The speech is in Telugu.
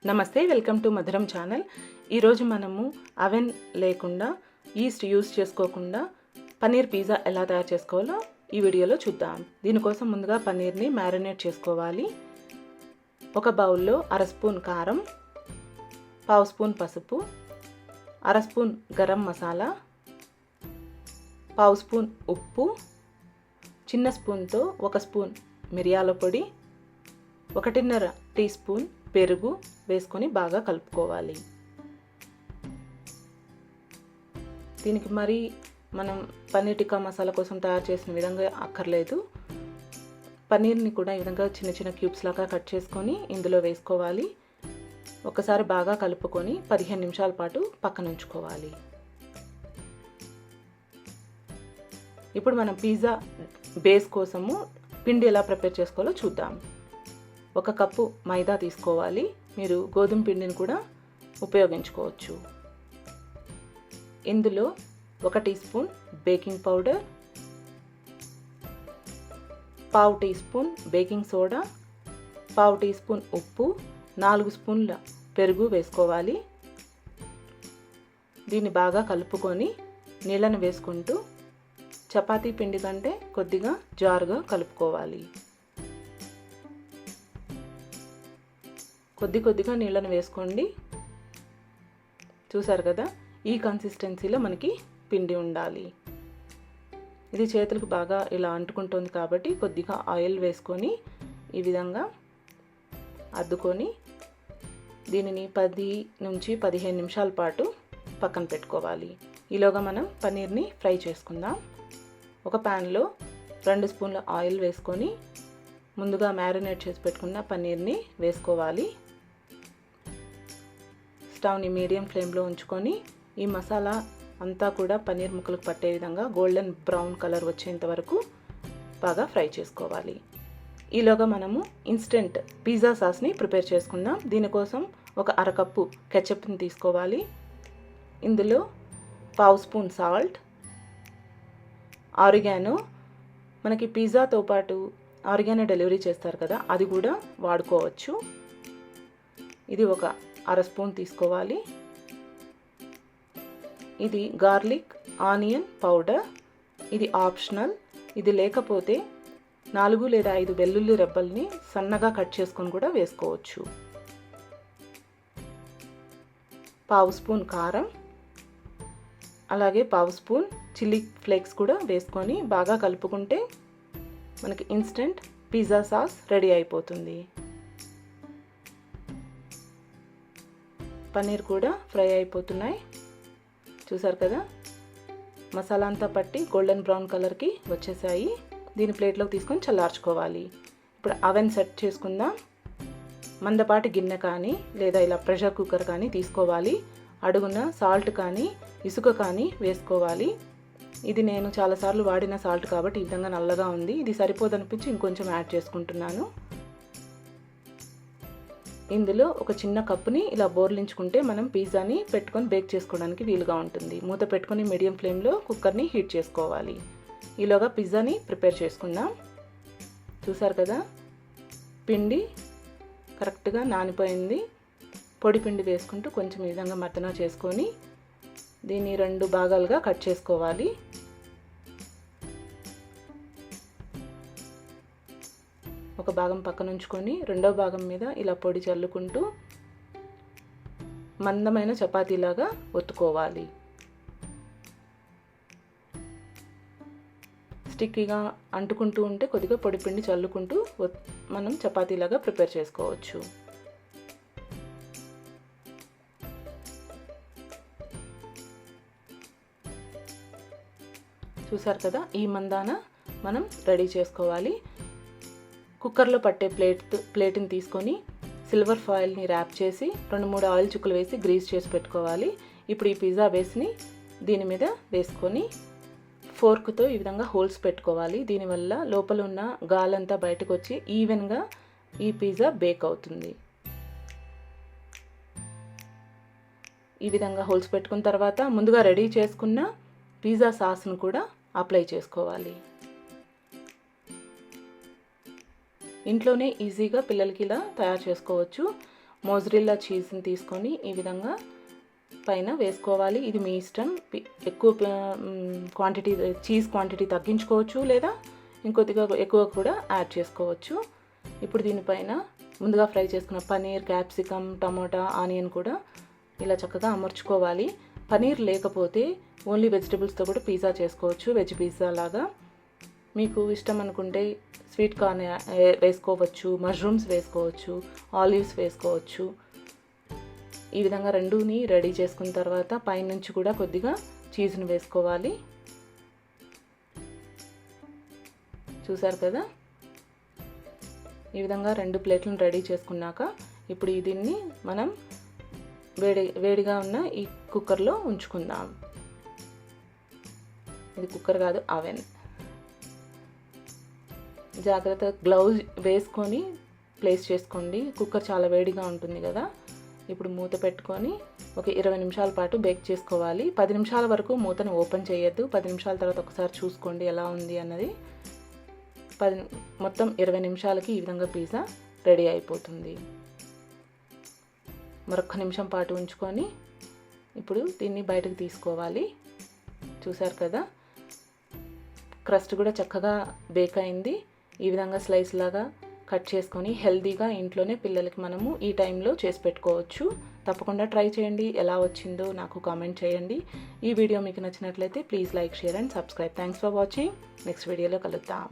నమస్తే, వెల్కమ్ టు మధురం ఛానల్. ఈరోజు మనము అవెన్ లేకుండా ఈస్ట్ యూస్ చేసుకోకుండా పన్నీర్ పిజ్జా ఎలా తయారు చేసుకోవాలో ఈ వీడియోలో చూద్దాం. దీనికోసం ముందుగా పన్నీర్ని మ్యారినేట్ చేసుకోవాలి. ఒక బౌల్లో అర స్పూన్ కారం, పావు స్పూన్ పసుపు, అర స్పూన్ గరం మసాలా, పావు స్పూన్ ఉప్పు, చిన్న స్పూన్తో ఒక స్పూన్ మిరియాల పొడి, 1.5 టీ స్పూన్ పెరుగు వేసుకొని బాగా కలుపుకోవాలి. దీనికి మరి మనం పన్నీర్ టిక్కా మసాలా కోసం తయారు చేసిన విధంగా అక్కర్లేదు. పన్నీర్ని కూడా ఈ విధంగా చిన్న చిన్న క్యూబ్స్ లాగా కట్ చేసుకొని ఇందులో వేసుకోవాలి. ఒకసారి బాగా కలుపుకొని 15 నిమిషాల పాటు పక్కన ఉంచుకోవాలి. ఇప్పుడు మనం పిజ్జా బేస్ కోసము పిండి ఎలా ప్రిపేర్ చేసుకోవాలో చూద్దాం. 1 కప్పు మైదా తీసుకోవాలి. మీరు గోధుమ పిండిని కూడా ఉపయోగించుకోవచ్చు. ఇందులో 1 టీ స్పూన్ బేకింగ్ పౌడర్, పావు టీ స్పూన్ బేకింగ్ సోడా, పావు టీ స్పూన్ ఉప్పు, 4 స్పూన్ల పెరుగు వేసుకోవాలి. దీన్ని బాగా కలుపుకొని నీళ్ళను వేసుకుంటూ చపాతీ పిండి కంటే కొద్దిగా జారుగా కలుపుకోవాలి. కొద్దిగా నీళ్ళను వేసుకోండి. చూసారు కదా, ఈ కన్సిస్టెన్సీలో మనకి పిండి ఉండాలి. ఇది చేతులకు బాగా ఇలా అంటుకుంటుంది కాబట్టి కొద్దిగా ఆయిల్ వేసుకొని ఈ విధంగా అద్దుకొని దీనిని 10 నుంచి 15 నిమిషాల పాటు పక్కన పెట్టుకోవాలి. ఈలోగా మనం పన్నీర్ని ఫ్రై చేసుకుందాం. ఒక ప్యాన్లో 2 స్పూన్ల ఆయిల్ వేసుకొని ముందుగా మ్యారినేట్ చేసి పెట్టుకున్న పన్నీర్ని వేసుకోవాలి. స్టవ్ని మీడియం ఫ్లేమ్లో ఉంచుకొని ఈ మసాలా అంతా కూడా పన్నీర్ ముక్కలకు పట్టే విధంగా గోల్డెన్ బ్రౌన్ కలర్ వచ్చేంత వరకు బాగా ఫ్రై చేసుకోవాలి. ఈలోగా మనము ఇన్స్టెంట్ పిజ్జా సాస్ని ప్రిపేర్ చేసుకుందాం. దీనికోసం ఒక అర కప్పు కెచప్ని తీసుకోవాలి. ఇందులో పావు స్పూన్ సాల్ట్, ఆరిగానో, మనకి పిజ్జాతో పాటు ఆరిగానో డెలివరీ చేస్తారు కదా, అది కూడా వాడుకోవచ్చు. ఇది ఒక అర స్పూన్ తీసుకోవాలి. ఇది గార్లిక్ ఆనియన్ పౌడర్, ఇది ఆప్షనల్. ఇది లేకపోతే 4 లేదా 5 వెల్లుల్లి రెబ్బల్ని సన్నగా కట్ చేసుకొని కూడా వేసుకోవచ్చు. పావు స్పూన్ కారం, అలాగే పావు స్పూన్ చిల్లీ ఫ్లేక్స్ కూడా వేసుకొని బాగా కలుపుకుంటే మనకి ఇన్స్టెంట్ పిజ్జా సాస్ రెడీ అయిపోతుంది. పన్నీర్ కూడా ఫ్రై అయిపోతున్నాయి. చూసారు కదా, మసాలా అంతా పట్టి గోల్డెన్ బ్రౌన్ కలర్కి వచ్చేసాయి. దీని ప్లేట్లోకి తీసుకొని చల్లార్చుకోవాలి. ఇప్పుడు అవెన్ సెట్ చేసుకుందాం. మందపాటి గిన్నె కానీ లేదా ఇలా ప్రెషర్ కుక్కర్ కానీ తీసుకోవాలి. అడుగున సాల్ట్ కానీ ఇసుక కానీ వేసుకోవాలి. ఇది నేను చాలాసార్లు వాడిన సాల్ట్ కాబట్టి ఈ విధంగా నల్లగా ఉంది. ఇది సరిపోదనిపించి ఇంకొంచెం యాడ్ చేసుకుంటున్నాను. ఇందులో ఒక చిన్న కప్పుని ఇలా బోర్లించుకుంటే మనం పిజ్జాని పెట్టుకొని బేక్ చేసుకోవడానికి వీలుగా ఉంటుంది. మూత పెట్టుకొని మీడియం ఫ్లేమ్లో కుక్కర్ని హీట్ చేసుకోవాలి. ఈలోగా పిజ్జాని ప్రిపేర్ చేసుకుందాం. చూసారు కదా, పిండి కరెక్ట్గా నానిపోయింది. పొడి పిండి వేసుకుంటూ కొంచెం ఈ విధంగా మర్దన చేసుకొని దీన్ని 2 భాగాలుగా కట్ చేసుకోవాలి. ఒక భాగం పక్కన ఉంచుకొని రెండో భాగం మీద ఇలా పొడి చల్లుకుంటూ మందమైన చపాతీలాగా ఒత్తుకోవాలి. స్టిక్కీగా అంటుకుంటూ ఉంటే కొద్దిగా పొడి పిండి చల్లుకుంటూ మనం చపాతీలాగా ప్రిపేర్ చేసుకోవచ్చు. చూసారు కదా, ఈ మందాన మనం రెడీ చేసుకోవాలి. కుక్కర్లో పట్టే ప్లేట్ని తీసుకొని సిల్వర్ ఫాయిల్ని ర్యాప్ చేసి 2-3 ఆయిల్ చుక్కలు వేసి గ్రీస్ చేసి పెట్టుకోవాలి. ఇప్పుడు ఈ పిజ్జా బేస్ని దీని మీద వేసుకొని ఫోర్క్తో ఈ విధంగా హోల్స్ పెట్టుకోవాలి. దీనివల్ల లోపల ఉన్న గాలంతా బయటకు వచ్చి ఈవెన్గా ఈ పిజ్జా బేక్ అవుతుంది. ఈ విధంగా హోల్స్ పెట్టుకున్న తర్వాత ముందుగా రెడీ చేసుకున్న పిజ్జా సాస్ను కూడా అప్లై చేసుకోవాలి. ఇంట్లోనే ఈజీగా పిల్లలకి ఇలా తయారు చేసుకోవచ్చు. మోజరెల్లా చీజ్ని తీసుకొని ఈ విధంగా పైన వేసుకోవాలి. ఇది మీ ఇష్టం. ఎక్కువ క్వాంటిటీ చీజ్ క్వాంటిటీ తగ్గించుకోవచ్చు లేదా ఇంకొద్దిగా ఎక్కువ కూడా యాడ్ చేసుకోవచ్చు. ఇప్పుడు దీనిపైన ముందుగా ఫ్రై చేసుకున్న పనీర్, క్యాప్సికమ్, టమోటా, ఆనియన్ కూడా ఇలా చక్కగా అమర్చుకోవాలి. పనీర్ లేకపోతే ఓన్లీ వెజిటబుల్స్తో కూడా పిజ్జా చేసుకోవచ్చు, వెజ్ పిజ్జా లాగా. మీకు ఇష్టం అనుకుంటే స్వీట్ కార్న్ వేసుకోవచ్చు, మష్రూమ్స్ వేసుకోవచ్చు, ఆలివ్స్ వేసుకోవచ్చు. ఈ విధంగా రెండుని రెడీ చేసుకున్న తర్వాత పైనుంచి కూడా కొద్దిగా చీజ్ని వేసుకోవాలి. చూసారు కదా, ఈ విధంగా 2 ప్లేట్లను రెడీ చేసుకున్నాక ఇప్పుడు దీన్ని మనం వేడిగా ఉన్న ఈ కుక్కర్లో ఉంచుకుందాం. ఇది కుక్కర్ కాదు, అవెన్. జాగ్రత్తగా గ్లౌజ్ వేసుకొని ప్లేస్ చేసుకోండి. కుక్కర్ చాలా వేడిగా ఉంటుంది కదా. ఇప్పుడు మూత పెట్టుకొని ఒక 20 నిమిషాల పాటు బేక్ చేసుకోవాలి. 10 నిమిషాల వరకు మూతను ఓపెన్ చేయొద్దు. 10 నిమిషాల తర్వాత ఒకసారి చూసుకోండి ఎలా ఉంది అన్నది. మొత్తం 20 నిమిషాలకి ఈ విధంగా పిజ్జా రెడీ అయిపోతుంది. మరొక నిమిషం పాటు ఉంచుకొని ఇప్పుడు దీన్ని బయటకు తీసుకోవాలి. చూసారు కదా, క్రస్ట్ కూడా చక్కగా బేక్ అయింది. ఈ విధంగా స్లైస్ లాగా కట్ చేసుకొని హెల్తీగా ఇంట్లోనే పిల్లలకి మనము ఈ టైంలో చేసి పెట్టుకోవచ్చు. తప్పకుండా ట్రై చేయండి. ఎలా వచ్చిందో నాకు కామెంట్ చేయండి. ఈ వీడియో మీకు నచ్చినట్లయితే please like, share and subscribe. Thanks for watching. Next వీడియోలో కలుద్దాం.